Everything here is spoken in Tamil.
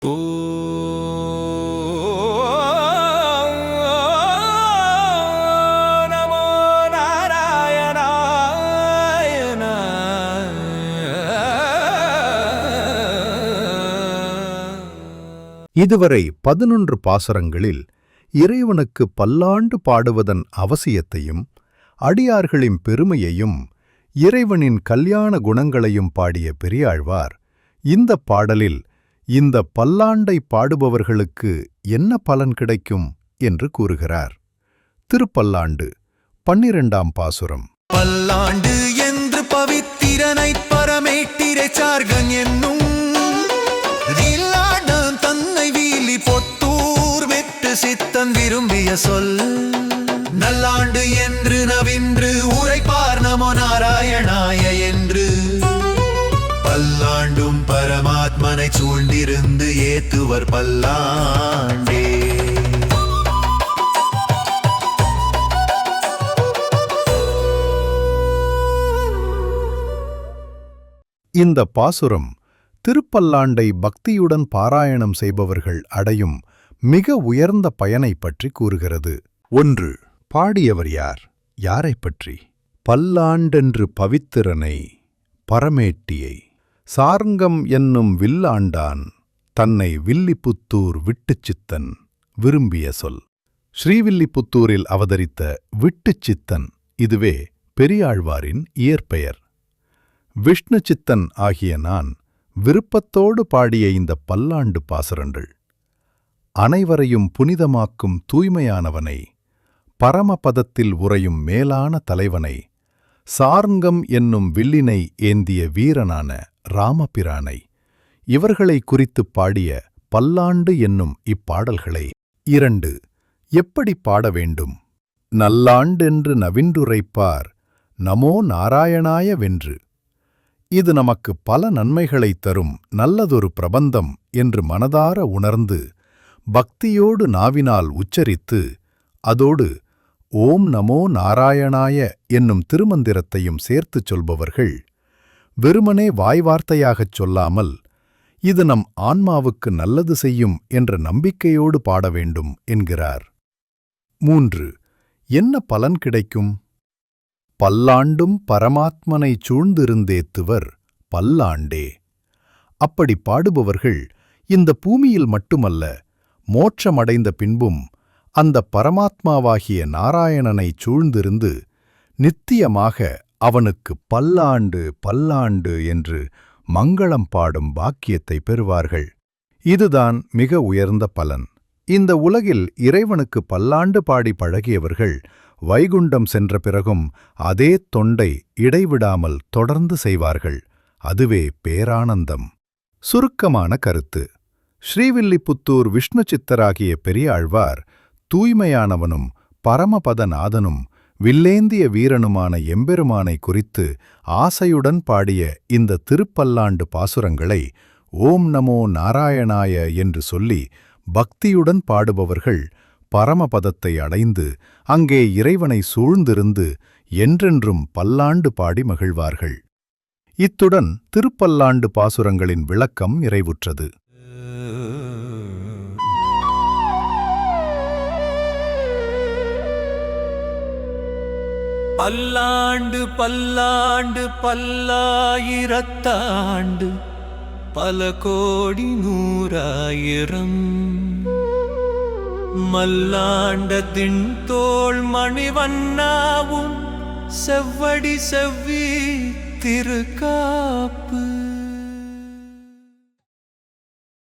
ஓ நமோ நாராயணாய. இதுவரை 11 பாசுரங்களில் இறைவனுக்கு பல்லாண்டு பாடுவதன் அவசியத்தையும் அடியார்களின் பெருமையையும் இறைவனின் கல்யாண குணங்களையும் பாடிய பெரியாழ்வார் இந்த பாடலில் இந்த பல்லாண்டை பாடுபவர்களுக்கு என்ன பலன் கிடைக்கும் என்று கூறுகிறார். திருப்பல்லாண்டு 12ஆம் பாசுரம். பல்லாண்டு என்று பவித்திரனை பரமேட்டிரை சார்கன் என்னும் தன்னை வீலி பொத்தூர் வெட்டு சித்தன் விரும்பிய சொல் நல்லாண்டு என்று நவின்று உரைப்பார் நமோ நாராயணாய என்று பல்லாண்டும் பரமாத்மனை சூழ்ந்திருந்து ஏத்துவர் பல்லாண்டே. இந்த பாசுரம் திருப்பல்லாண்டை பக்தியுடன் பாராயணம் செய்பவர்கள் அடையும் மிக உயர்ந்த பயனை பற்றி கூறுகிறது. 1. பாடியவர் யார்? யாரைப் பற்றி? பல்லாண்டென்று பவித்திரனை பரமேட்டியை சார்ங்கம் என்னும் வில்லாண்டான் தன்னை வில்லிபுத்தூர் விட்டுச்சித்தன் விரும்பிய சொல். ஸ்ரீவில்லிபுத்தூரில் அவதரித்த விட்டுச்சித்தன் இதுவே பெரியாழ்வாரின் இயற்பெயர். விஷ்ணு சித்தன் ஆகிய நான் விருப்பத்தோடு பாடிய இந்த பல்லாண்டு பாசுரங்கள் அனைவரையும் புனிதமாக்கும் தூய்மையானவனை, பரமபதத்தில் உறையும் மேலான தலைவனை, சார்ங்கம் என்னும் வில்லினை ஏந்திய வீரனான ராமபிரானை இவர்களை குறித்துப் பாடிய பல்லாண்டு என்னும் இப்பாடல்களை 2. எப்படி பாட வேண்டும்? நல்லாண்டென்று நவின்றுரைப்பார் நமோ நாராயணாய வென்று. இது நமக்கு பல நன்மைகளைத் தரும் நல்லதொரு பிரபந்தம் என்று மனதார உணர்ந்து பக்தியோடு நாவினால் உச்சரித்து அதோடு ஓம் நமோ நாராயணாய என்னும் திருமந்திரத்தையும் சேர்த்துச் சொல்பவர்கள் வெறுமனே வாய்வார்த்தையாகச் சொல்லாமல் இது நம் ஆன்மாவுக்கு நல்லது செய்யும் என்ற நம்பிக்கையோடு பாட வேண்டும் என்கிறார். 3. என்ன பலன் கிடைக்கும்? பல்லாண்டும் பரமாத்மனை சூழ்ந்திருந்தேத்துவர் பல்லாண்டே. அப்படி பாடுபவர்கள் இந்த பூமியில் மட்டுமல்ல மோட்சமடைந்த பின்பும் அந்த பரமாத்மாவாகிய நாராயணனை சூழ்ந்திருந்து நித்தியமாக அவனுக்கு பல்லாண்டு பல்லாண்டு என்று மங்களம் பாடும் பாக்கியத்தை பெறுவார்கள். இதுதான் மிக உயர்ந்த பலன். இந்த உலகில் இறைவனுக்கு பல்லாண்டு பாடி பழகியவர்கள் வைகுண்டம் சென்ற பிறகும் அதே தொண்டை இடைவிடாமல் தொடர்ந்து செய்வார்கள். அதுவே பேரானந்தம். சுருக்கமான கருத்து: ஸ்ரீவில்லிபுத்தூர் விஷ்ணு சித்தராகிய பெரியாழ்வார் தூய்மையானவனும் பரமபதநாதனும் வில்லேந்திய வீரனுமான எம்பெருமானை குறித்து ஆசையுடன் பாடிய இந்த திருப்பல்லாண்டு பாசுரங்களை ஓம் நமோ நாராயணாய என்று சொல்லி பக்தியுடன் பாடுபவர்கள் பரமபதத்தை அடைந்து அங்கே இறைவனை சூழ்ந்திருந்து என்றென்றும் பல்லாண்டு பாடி மகிழ்வார்கள். இத்துடன் திருப்பல்லாண்டு பாசுரங்களின் விளக்கம் நிறைவுற்றது. பல்லாண்டு பல்லாண்டு பல்லாயிரத்தாண்டு பல கோடி நூறாயிரம் மல்லாண்டத்தின் தோள் மணிவண்ணாவும் செவ்வடி செவ்வி திருக்காப்பு.